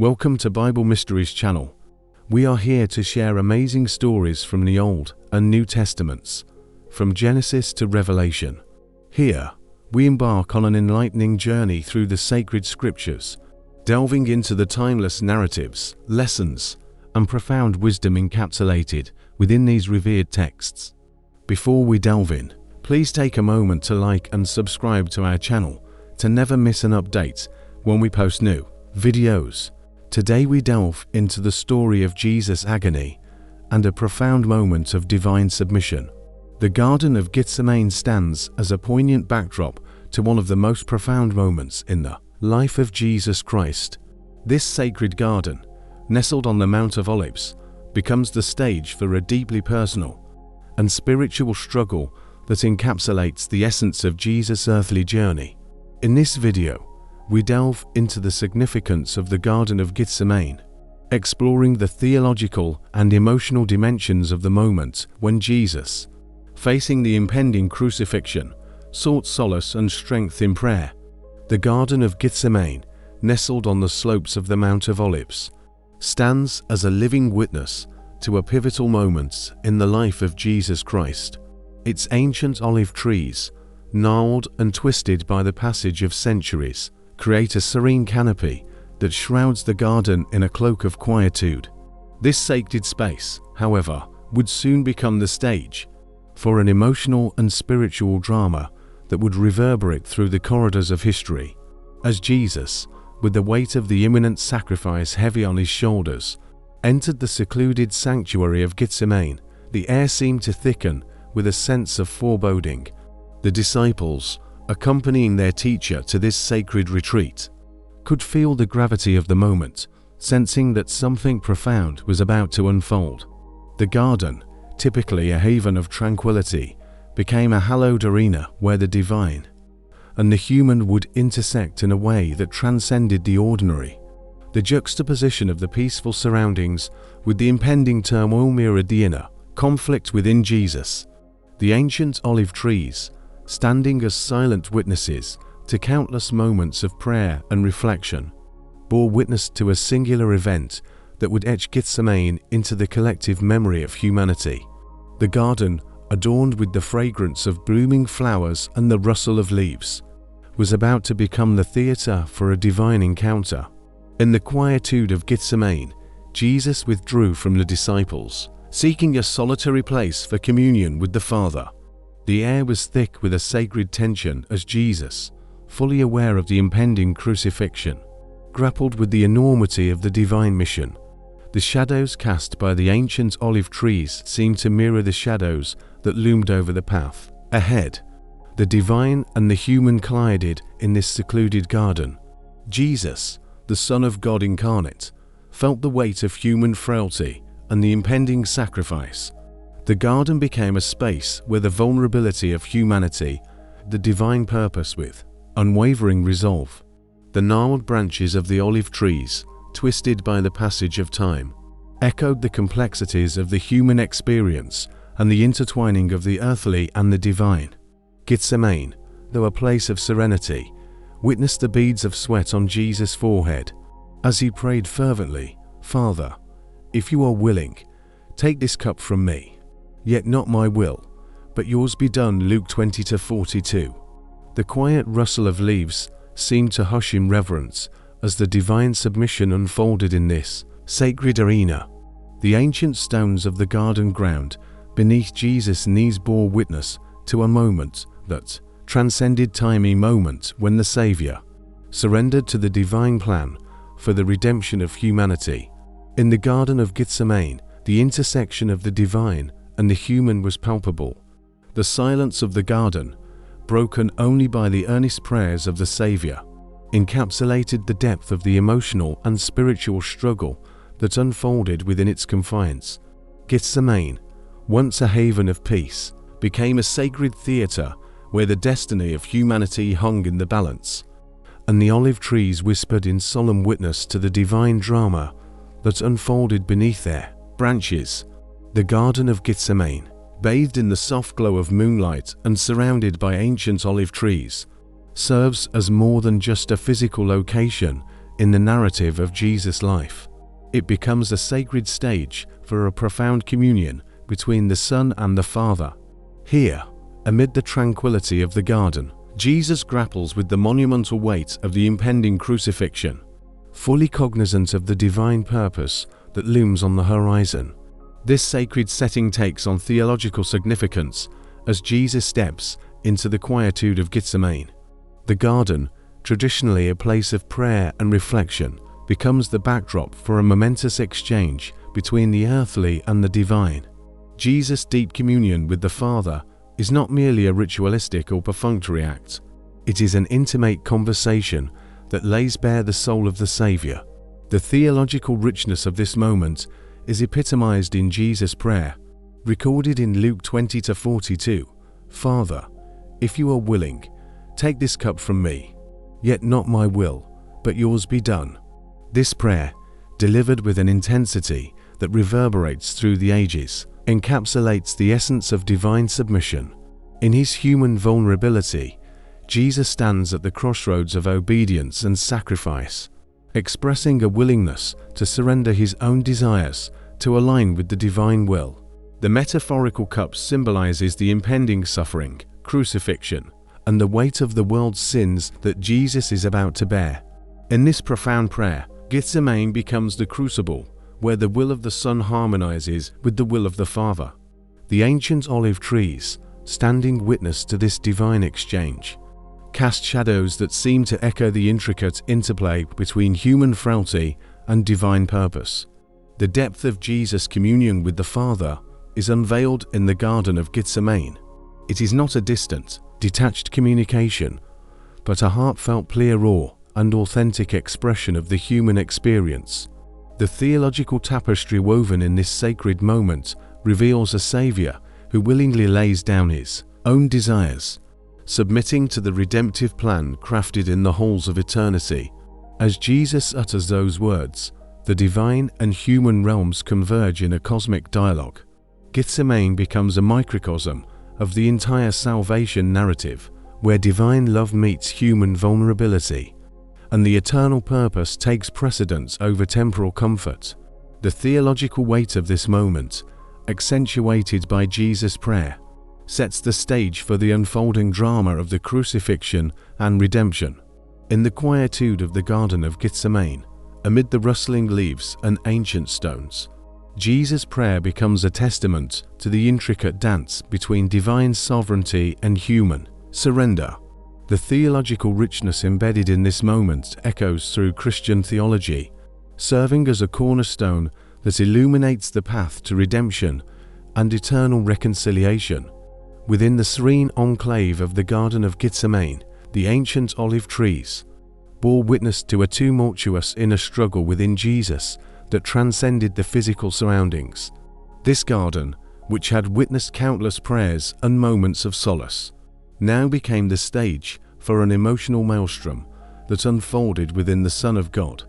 Welcome to Bible Mysteries channel. We are here to share amazing stories from the Old and New Testaments, from Genesis to Revelation. Here, we embark on an enlightening journey through the sacred scriptures, delving into the timeless narratives, lessons, and profound wisdom encapsulated within these revered texts. Before we delve in, please take a moment to like and subscribe to our channel to never miss an update when we post new videos. Today we delve into the story of Jesus' agony and a profound moment of divine submission. The Garden of Gethsemane stands as a poignant backdrop to one of the most profound moments in the life of Jesus Christ. This sacred garden, nestled on the Mount of Olives, becomes the stage for a deeply personal and spiritual struggle that encapsulates the essence of Jesus' earthly journey. In this video, we delve into the significance of the Garden of Gethsemane, exploring the theological and emotional dimensions of the moment when Jesus, facing the impending crucifixion, sought solace and strength in prayer. The Garden of Gethsemane, nestled on the slopes of the Mount of Olives, stands as a living witness to a pivotal moment in the life of Jesus Christ. Its ancient olive trees, gnarled and twisted by the passage of centuries, create a serene canopy that shrouds the garden in a cloak of quietude. This sacred space, however, would soon become the stage for an emotional and spiritual drama that would reverberate through the corridors of history. As Jesus, with the weight of the imminent sacrifice heavy on his shoulders, entered the secluded sanctuary of Gethsemane, the air seemed to thicken with a sense of foreboding. The disciples, accompanying their teacher to this sacred retreat, could feel the gravity of the moment, sensing that something profound was about to unfold. The garden, typically a haven of tranquility, became a hallowed arena where the divine and the human would intersect in a way that transcended the ordinary. The juxtaposition of the peaceful surroundings with the impending turmoil mirrored the inner conflict within Jesus. The ancient olive trees, standing as silent witnesses to countless moments of prayer and reflection, bore witness to a singular event that would etch Gethsemane into the collective memory of humanity. The garden, adorned with the fragrance of blooming flowers and the rustle of leaves, was about to become the theater for a divine encounter. In the quietude of Gethsemane, Jesus withdrew from the disciples, seeking a solitary place for communion with the Father. The air was thick with a sacred tension as Jesus, fully aware of the impending crucifixion, grappled with the enormity of the divine mission. The shadows cast by the ancient olive trees seemed to mirror the shadows that loomed over the path ahead. The divine and the human collided in this secluded garden. Jesus, the Son of God incarnate, felt the weight of human frailty and the impending sacrifice. The garden became a space where the vulnerability of humanity, the divine purpose with unwavering resolve. The gnarled branches of the olive trees, twisted by the passage of time, echoed the complexities of the human experience and the intertwining of the earthly and the divine. Gethsemane, though a place of serenity, witnessed the beads of sweat on Jesus' forehead as he prayed fervently, "Father, if you are willing, take this cup from me. Yet not my will, but yours be done." Luke 20-42. The quiet rustle of leaves seemed to hush in reverence as the divine submission unfolded in this sacred arena. The ancient stones of the garden ground beneath Jesus' knees bore witness to a moment that transcended time, a moment when the Savior surrendered to the divine plan for the redemption of humanity. In the Garden of Gethsemane, the intersection of the divine and the human was palpable. The silence of the garden, broken only by the earnest prayers of the Savior, encapsulated the depth of the emotional and spiritual struggle that unfolded within its confines. Gethsemane, once a haven of peace, became a sacred theater where the destiny of humanity hung in the balance, and the olive trees whispered in solemn witness to the divine drama that unfolded beneath their branches. The Garden of Gethsemane, bathed in the soft glow of moonlight and surrounded by ancient olive trees, serves as more than just a physical location in the narrative of Jesus' life. It becomes a sacred stage for a profound communion between the Son and the Father. Here, amid the tranquility of the garden, Jesus grapples with the monumental weight of the impending crucifixion, fully cognizant of the divine purpose that looms on the horizon. This sacred setting takes on theological significance as Jesus steps into the quietude of Gethsemane. The garden, traditionally a place of prayer and reflection, becomes the backdrop for a momentous exchange between the earthly and the divine. Jesus' deep communion with the Father is not merely a ritualistic or perfunctory act. It is an intimate conversation that lays bare the soul of the Savior. The theological richness of this moment is epitomized in Jesus' prayer, recorded in Luke 20-42. "Father, if you are willing, take this cup from me, yet not my will, but yours be done." This prayer, delivered with an intensity that reverberates through the ages, encapsulates the essence of divine submission. In his human vulnerability, Jesus stands at the crossroads of obedience and sacrifice, expressing a willingness to surrender his own desires to align with the divine will. The metaphorical cup symbolizes the impending suffering, crucifixion, and the weight of the world's sins that Jesus is about to bear. In this profound prayer, Gethsemane becomes the crucible where the will of the Son harmonizes with the will of the Father. The ancient olive trees, standing witness to this divine exchange, cast shadows that seem to echo the intricate interplay between human frailty and divine purpose. The depth of Jesus' communion with the Father is unveiled in the Garden of Gethsemane. It is not a distant, detached communication, but a heartfelt pleasure and authentic expression of the human experience. The theological tapestry woven in this sacred moment reveals a Savior who willingly lays down his own desires, submitting to the redemptive plan crafted in the halls of eternity. As Jesus utters those words, the divine and human realms converge in a cosmic dialogue. Gethsemane becomes a microcosm of the entire salvation narrative, where divine love meets human vulnerability, and the eternal purpose takes precedence over temporal comfort. The theological weight of this moment, accentuated by Jesus' prayer, sets the stage for the unfolding drama of the crucifixion and redemption. In the quietude of the Garden of Gethsemane, amid the rustling leaves and ancient stones, Jesus' prayer becomes a testament to the intricate dance between divine sovereignty and human surrender. The theological richness embedded in this moment echoes through Christian theology, serving as a cornerstone that illuminates the path to redemption and eternal reconciliation. Within the serene enclave of the Garden of Gethsemane, the ancient olive trees bore witness to a tumultuous inner struggle within Jesus that transcended the physical surroundings. This garden, which had witnessed countless prayers and moments of solace, now became the stage for an emotional maelstrom that unfolded within the Son of God.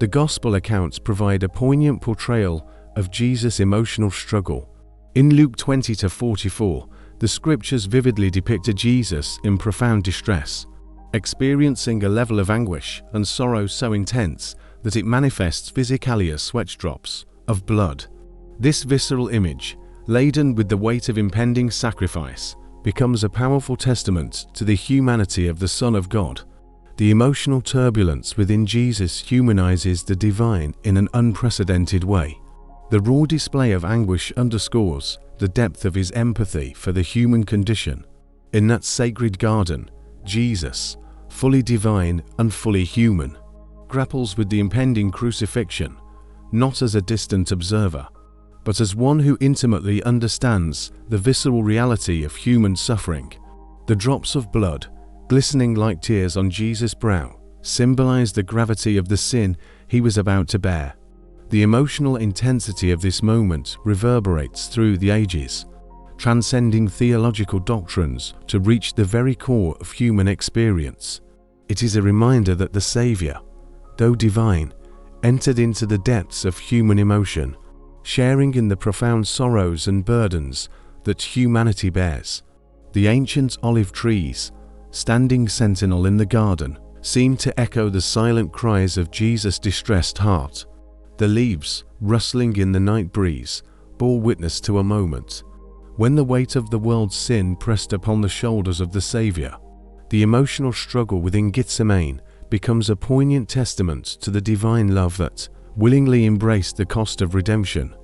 The Gospel accounts provide a poignant portrayal of Jesus' emotional struggle. In Luke 20-44, the scriptures vividly depicted Jesus in profound distress, experiencing a level of anguish and sorrow so intense that it manifests physically as sweat drops of blood. This visceral image, laden with the weight of impending sacrifice, becomes a powerful testament to the humanity of the Son of God. The emotional turbulence within Jesus humanizes the divine in an unprecedented way. The raw display of anguish underscores the depth of his empathy for the human condition. In that sacred garden, Jesus, fully divine and fully human, grapples with the impending crucifixion, not as a distant observer, but as one who intimately understands the visceral reality of human suffering. The drops of blood, glistening like tears on Jesus' brow, symbolize the gravity of the sin he was about to bear. The emotional intensity of this moment reverberates through the ages, transcending theological doctrines to reach the very core of human experience. It is a reminder that the Savior, though divine, entered into the depths of human emotion, sharing in the profound sorrows and burdens that humanity bears. The ancient olive trees, standing sentinel in the garden, seemed to echo the silent cries of Jesus' distressed heart. The leaves, rustling in the night breeze, bore witness to a moment when the weight of the world's sin pressed upon the shoulders of the Savior. The emotional struggle within Gethsemane becomes a poignant testament to the divine love that willingly embraced the cost of redemption.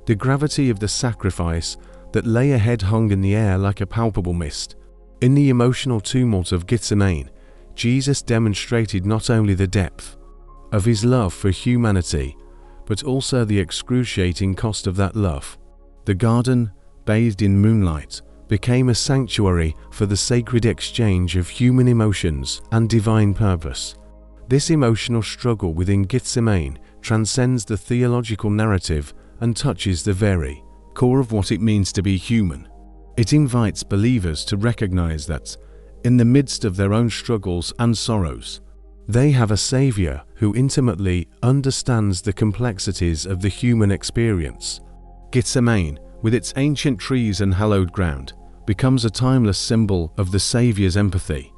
The gravity of the sacrifice that lay ahead hung in the air like a palpable mist. In the emotional tumult of Gethsemane, Jesus demonstrated not only the depth of his love for humanity, but also the excruciating cost of that love. The garden, bathed in moonlight, became a sanctuary for the sacred exchange of human emotions and divine purpose. This emotional struggle within Gethsemane transcends the theological narrative and touches the very core of what it means to be human. It invites believers to recognize that, in the midst of their own struggles and sorrows, they have a Savior who intimately understands the complexities of the human experience. Gethsemane, with its ancient trees and hallowed ground, becomes a timeless symbol of the Savior's empathy,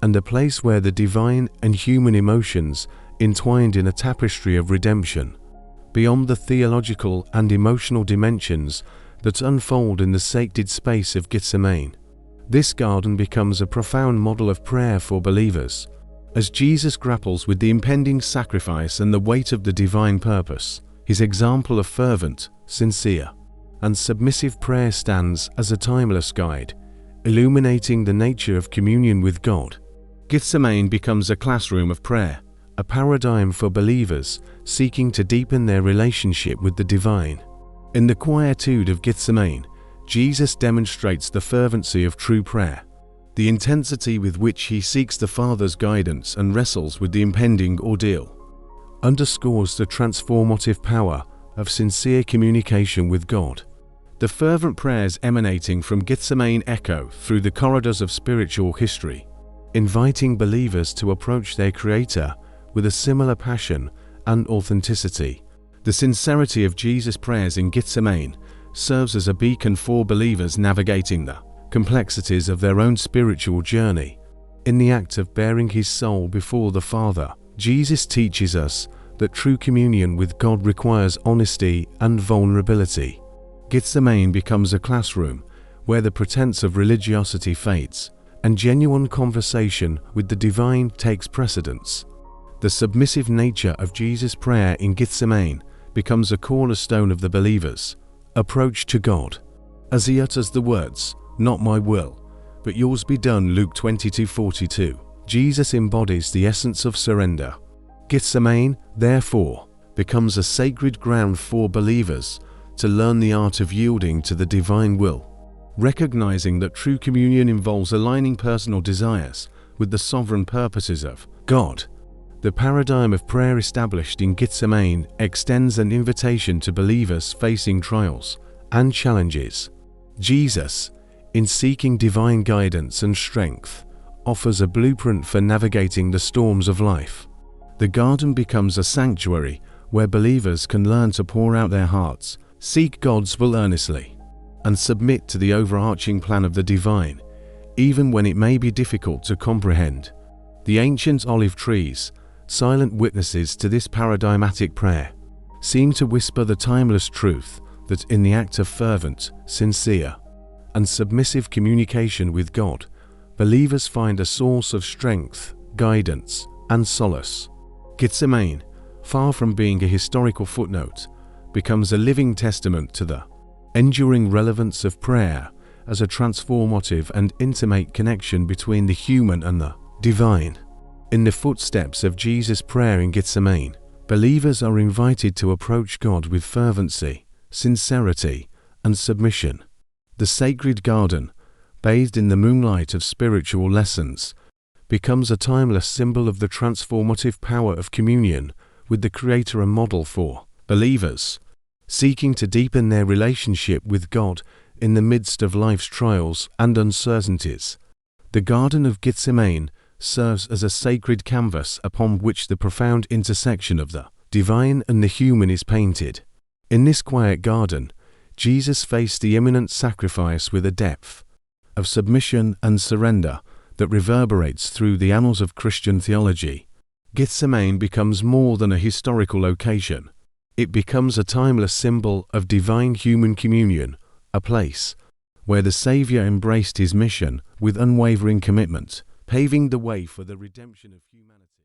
and a place where the divine and human emotions entwined in a tapestry of redemption. Beyond the theological and emotional dimensions that unfold in the sacred space of Gethsemane, this garden becomes a profound model of prayer for believers. As Jesus grapples with the impending sacrifice and the weight of the divine purpose, his example of fervent, sincere, and submissive prayer stands as a timeless guide, illuminating the nature of communion with God. Gethsemane becomes a classroom of prayer, a paradigm for believers seeking to deepen their relationship with the divine. In the quietude of Gethsemane, Jesus demonstrates the fervency of true prayer. The intensity with which he seeks the Father's guidance and wrestles with the impending ordeal underscores the transformative power of sincere communication with God. The fervent prayers emanating from Gethsemane echo through the corridors of spiritual history, inviting believers to approach their Creator with a similar passion and authenticity. The sincerity of Jesus' prayers in Gethsemane serves as a beacon for believers navigating the complexities of their own spiritual journey. In the act of bearing his soul before the Father, Jesus teaches us that true communion with God requires honesty and vulnerability. Gethsemane becomes a classroom where the pretense of religiosity fades and genuine conversation with the divine takes precedence. The submissive nature of Jesus' prayer in Gethsemane becomes a cornerstone of the believer's approach to God. As he utters the words, "Not my will, but yours be done," Luke 22:42, Jesus embodies the essence of surrender. Gethsemane, therefore, becomes a sacred ground for believers to learn the art of yielding to the divine will, recognizing that true communion involves aligning personal desires with the sovereign purposes of God. The paradigm of prayer established in Gethsemane extends an invitation to believers facing trials and challenges. Jesus, in seeking divine guidance and strength, offers a blueprint for navigating the storms of life. The garden becomes a sanctuary where believers can learn to pour out their hearts, seek God's will earnestly, and submit to the overarching plan of the divine, even when it may be difficult to comprehend. The ancient olive trees, silent witnesses to this paradigmatic prayer, seem to whisper the timeless truth that in the act of fervent, sincere, and submissive communication with God, believers find a source of strength, guidance, and solace. Gethsemane, far from being a historical footnote, becomes a living testament to the enduring relevance of prayer as a transformative and intimate connection between the human and the divine. In the footsteps of Jesus' prayer in Gethsemane, believers are invited to approach God with fervency, sincerity, and submission. The sacred garden, bathed in the moonlight of spiritual lessons, becomes a timeless symbol of the transformative power of communion with the Creator and model for believers seeking to deepen their relationship with God in the midst of life's trials and uncertainties. The Garden of Gethsemane serves as a sacred canvas upon which the profound intersection of the divine and the human is painted. In this quiet garden, Jesus faced the imminent sacrifice with a depth of submission and surrender that reverberates through the annals of Christian theology. Gethsemane becomes more than a historical location. It becomes a timeless symbol of divine human communion, a place where the Savior embraced his mission with unwavering commitment, paving the way for the redemption of humanity.